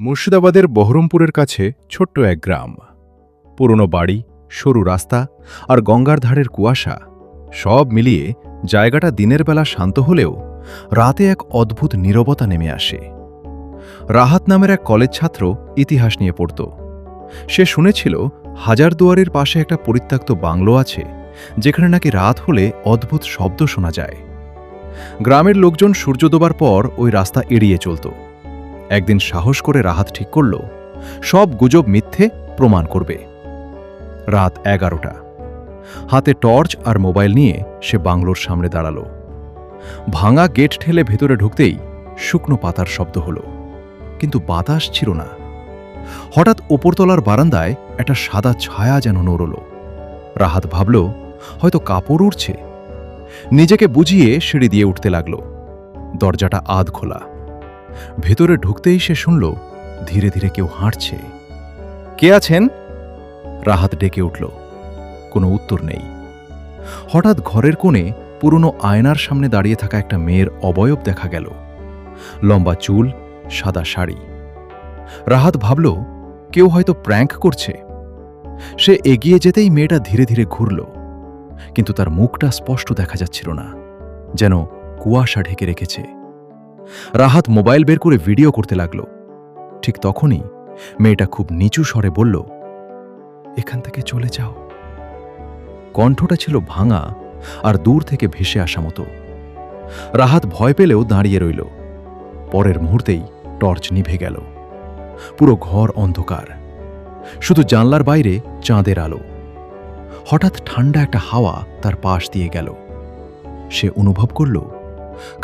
মুর্শিদাবাদের বহরমপুরের কাছে ছোট্ট এক গ্রাম। পুরনো বাড়ি, সরু রাস্তা আর গঙ্গার ধারের কুয়াশা সব মিলিয়ে জায়গাটা দিনের বেলা শান্ত হলেও রাতে এক অদ্ভুত নীরবতা নেমে আসে। রাহাত নামের এক কলেজ ছাত্র ইতিহাস নিয়ে পড়ত। সে শুনেছিল হাজারদুয়ারির পাশে একটা পরিত্যক্ত বাংলো আছে, যেখানে নাকি রাত হলে অদ্ভুত শব্দ শোনা যায়। গ্রামের লোকজন সূর্য ডোবার পর ওই রাস্তা এড়িয়ে চলত। একদিন সাহস করে রাহাত ঠিক করল সব গুজব মিথ্যে প্রমাণ করবে। রাত 11টা। হাতে টর্চ আর মোবাইল নিয়ে সে বাংলোর সামনে দাঁড়াল। ভাঙা গেট ঠেলে ভেতরে ঢুকতেই শুকনো পাতার শব্দ হল, কিন্তু বাতাস ছিল না। হঠাৎ ওপরতলার বারান্দায় একটা সাদা ছায়া যেন নড়ল। রাহাত ভাবল হয়তো কাপড় উড়ছে। নিজেকে বুঝিয়ে সিঁড়ি দিয়ে উঠতে লাগল। দরজাটা আধ খোলা। ভেতরে ঢুকতেই সে শুনল ধীরে ধীরে কেউ হাঁটছে। কে আছেন? রাহাত ডেকে উঠল। কোনো উত্তর নেই। হঠাৎ ঘরের কোণে পুরনো আয়নার সামনে দাঁড়িয়ে থাকা একটা মেয়ের অবয়ব দেখা গেল। লম্বা চুল, সাদা শাড়ি। রাহাত ভাবল কেউ হয়তো প্র্যাঙ্ক করছে। সে এগিয়ে যেতেই মেয়েটা ধীরে ধীরে ঘুরল, কিন্তু তার মুখটা স্পষ্ট দেখা যাচ্ছিল না, যেন কুয়াশা ঢেকে রেখেছে। রাহাত মোবাইল বের করে ভিডিও করতে লাগল। ঠিক তখনই মেয়েটা খুব নিচু স্বরে বলল, এখান থেকে চলে যাও। কণ্ঠটা ছিল ভাঙা আর দূর থেকে ভেসে আসা মতো। রাহাত ভয় পেলেও দাঁড়িয়ে রইল। পরের মুহূর্তেই টর্চ নিভে গেল। পুরো ঘর অন্ধকার, শুধু জানলার বাইরে চাঁদের আলো। হঠাৎ ঠান্ডা একটা হাওয়া তার পাশ দিয়ে গেল। সে অনুভব করল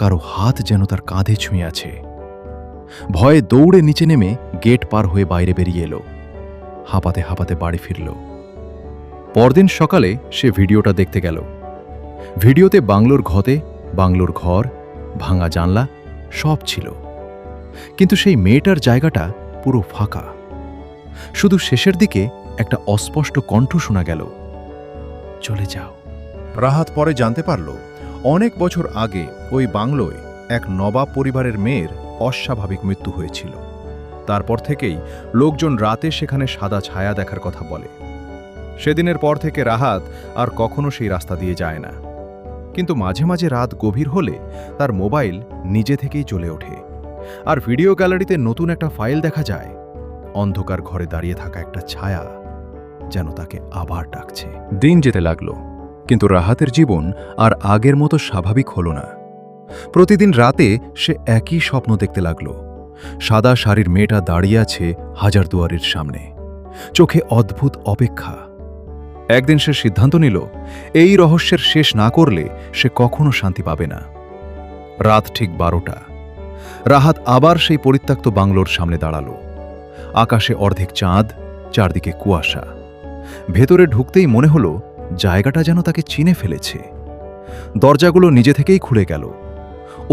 কারো হাত যেন তার কাঁধে ছুঁয়ে আছে। ভয়ে দৌড়ে নিচে নেমে গেট পার হয়ে বাইরে বেরিয়ে এলো। হাঁপাতে হাঁপাতে বাড়ি ফিরল। পরদিন সকালে সে ভিডিওটা দেখতে গেল। ভিডিওতে বাংলোর ঘর, ভাঙা জানলা সব ছিল, কিন্তু সেই মেয়েটার জায়গাটা পুরো ফাঁকা। শুধু শেষের দিকে একটা অস্পষ্ট কণ্ঠ শোনা গেল, চলে যাও। রাহাত পরে জানতে পারল অনেক বছর আগে ওই বাংলোয় এক নবাব পরিবারের মেয়ের অস্বাভাবিক মৃত্যু হয়েছিল। তারপর থেকেই লোকজন রাতে সেখানে সাদা ছায়া দেখার কথা বলে। সেদিনের পর থেকে রাহাত আর কখনো সেই রাস্তা দিয়ে যায় না, কিন্তু মাঝে মাঝে রাত গভীর হলে তার মোবাইল নিজে থেকেই জ্বলে ওঠে, আর ভিডিও গ্যালারিতে নতুন একটা ফাইল দেখা যায়। অন্ধকার ঘরে দাঁড়িয়ে থাকা একটা ছায়া যেন তাকে আবার ডাকছে। দিন যেতে লাগল, কিন্তু রাহাতের জীবন আর আগের মতো স্বাভাবিক হল না। প্রতিদিন রাতে সে একই স্বপ্ন দেখতে লাগল। সাদা শাড়ির মেয়েটা দাঁড়িয়ে আছে হাজারদুয়ারির সামনে, চোখে অদ্ভুত অপেক্ষা। একদিন সে সিদ্ধান্ত নিল এই রহস্যের শেষ না করলে সে কখনো শান্তি পাবে না। রাত ঠিক 12টা। রাহাত আবার সেই পরিত্যক্ত বাংলোর সামনে দাঁড়াল। আকাশে অর্ধেক চাঁদ, চারদিকে কুয়াশা। ভেতরে ঢুকতেই মনে হল জায়গাটা যেন তাকে চিনে ফেলেছে। দরজাগুলো নিজে থেকেই খুলে গেল।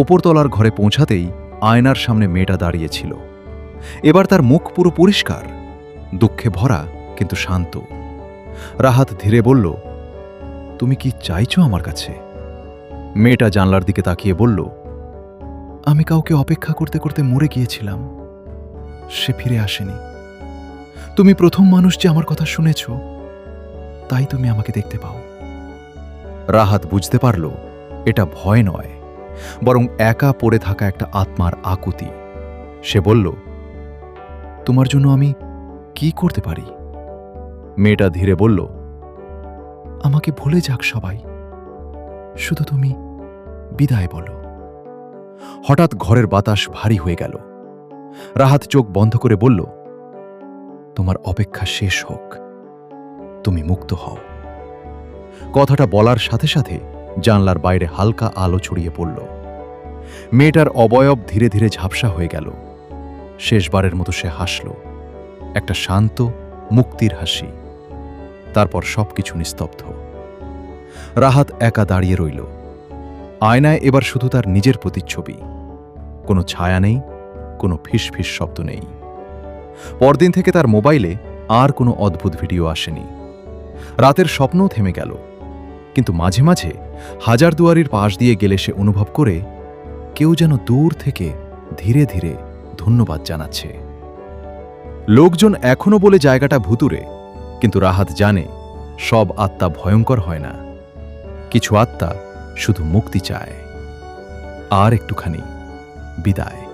ওপরতলার ঘরে পৌঁছাতেই আয়নার সামনে মেয়েটা দাঁড়িয়েছিল। এবার তার মুখ পুরো পরিষ্কার, দুঃখে ভরা কিন্তু শান্ত। রাহাত ধীরে বলল, তুমি কি চাইছো আমার কাছে? মেয়েটা জানলার দিকে তাকিয়ে বলল, আমি কাউকে অপেক্ষা করতে করতে মরে গিয়েছিলাম, সে ফিরে আসেনি। তুমি প্রথম মানুষ যে আমার কথা শুনেছ, তাই তুমি আমাকে দেখতে পাও। রাহাত বুঝতে পারল এটা ভয় নয়, বরং একা পড়ে থাকা একটা আত্মার আকুতি। সে বলল, তোমার জন্য আমি কি করতে পারি? মেয়েটা ধীরে বলল, আমাকে ভুলে যাক সবাই, শুধু তুমি বিদায় বলো। হঠাৎ ঘরের বাতাস ভারী হয়ে গেল। রাহাত চোখ বন্ধ করে বলল, তোমার অপেক্ষা শেষ হোক, তুমি মুক্ত হও। কথাটা বলার সাথে সাথে জানলার বাইরে হালকা আলো ছড়িয়ে পড়ল। মেয়েটার অবয়ব ধীরে ধীরে ঝাপসা হয়ে গেল। শেষবারের মতো সে হাসল, একটা শান্ত মুক্তির হাসি। তারপর সবকিছু নিস্তব্ধ। রাহাত একা দাঁড়িয়ে রইল। আয়নায় এবার শুধু তার নিজের প্রতিচ্ছবি। কোনো ছায়া নেই, কোনো ফিসফিস শব্দ নেই। পরদিন থেকে তার মোবাইলে আর কোনো অদ্ভুত ভিডিও আসেনি। রাতের স্বপ্নও থেমে গেল, কিন্তু মাঝে মাঝে হাজারদুয়ারির পাশ দিয়ে গেলে সে অনুভব করে কেউ যেন দূর থেকে ধীরে ধীরে ধন্যবাদ জানাচ্ছে। লোকজন এখনো বলে জায়গাটা ভুতুরে, কিন্তু রাহাত জানে সব আত্মা ভয়ঙ্কর হয় না। কিছু আত্মা শুধু মুক্তি চায়। আর একটুখানি বিদায়।